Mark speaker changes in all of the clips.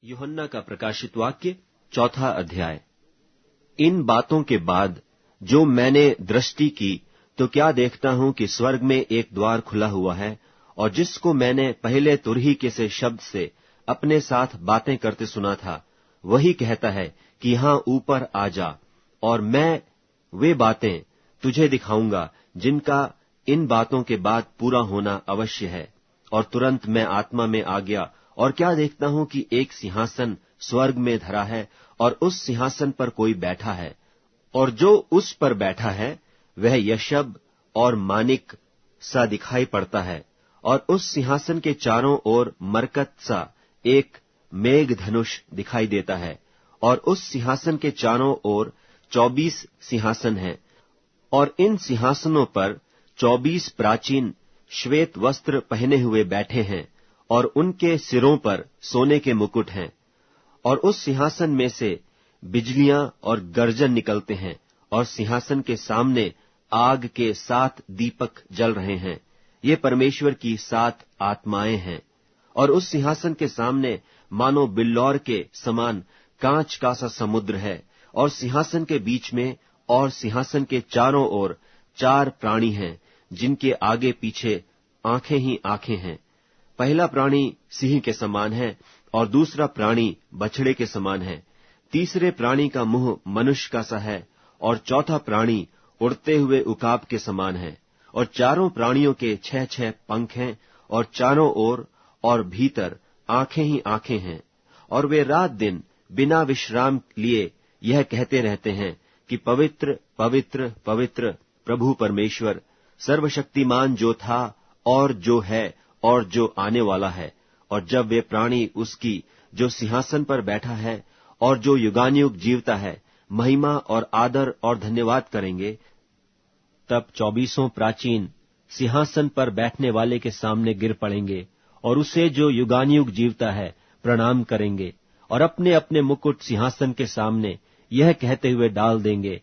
Speaker 1: यूहन्ना का प्रकाशित वाक्य 4 अध्याय। इन बातों के बाद जो मैंने दृष्टि की तो क्या देखता हूं कि स्वर्ग में एक द्वार खुला हुआ है, और जिसको मैंने पहले तुरही से शब्द से अपने साथ बातें करते सुना था, वही कहता है कि यहां ऊपर आ जा, और मैं वे बातें तुझे दिखाऊंगा जिनका इन बातों के बाद पूरा होना अवश्य है। और तुरंत मैं आत्मा में आ गया, और क्या देखता हूं कि एक सिंहासन स्वर्ग में धरा है, और उस सिंहासन पर कोई बैठा है, और जो उस पर बैठा है वह यशब और मानिक सा दिखाई पड़ता है। और उस सिंहासन के चारों ओर मरकत सा एक मेघ धनुष दिखाई देता है, और उस सिंहासन के चारों ओर 24 सिंहासन हैं, और इन सिंहासनों पर 24 प्राचीन श्वेत वस्त्र पहने हुए बैठे हैं, और उनके सिरों पर सोने के मुकुट हैं। और उस सिंहासन में से बिजलियां और गर्जन निकलते हैं, और सिंहासन के सामने आग के 7 दीपक जल रहे हैं। ये परमेश्वर की 7 आत्माएं हैं। और उस सिंहासन के सामने मानो बिल्लौर के समान कांच का सा समुद्र है, और सिंहासन के बीच में और सिंहासन के चारों ओर 4 प्राणी हैं, जिनके आगे पीछे आंखें ही आंखें हैं। पहला प्राणी सिंह के समान है, और दूसरा प्राणी बछड़े के समान है। तीसरे प्राणी का मुंह मनुष्य का सा है, और चौथा प्राणी उड़ते हुए उकाब के समान है। और चारों प्राणियों के 6 पंख हैं, और चारों ओर और भीतर आंखें ही आंखें हैं। और वे रात दिन बिना विश्राम लिए यह कहते रहते हैं कि पवित्र पवित्र पवित्र प्रभु परमेश्वर सर्वशक्तिमान, जो था और जो है और जो आने वाला है। और जब वे प्राणी उसकी जो सिंहासन पर बैठा है और जो युगानुयुग जीवता है महिमा और आदर और धन्यवाद करेंगे, तब 24 प्राचीन सिंहासन पर बैठने वाले के सामने गिर पड़ेंगे, और उसे जो युगानुयुग जीवता है प्रणाम करेंगे, और अपने अपने मुकुट सिंहासन के सामने यह कहते हुए डाल देंगे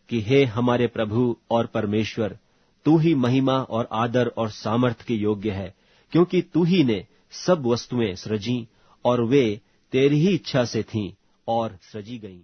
Speaker 1: कि हे हमारे प्रभु और परमेश्वर, तू ही महिमा और आदर और सामर्थ के योग्य है, क्योंकि तू ही ने सब वस्तुएं सृजी, और वे तेरी ही इच्छा से थीं और सृजी गईं।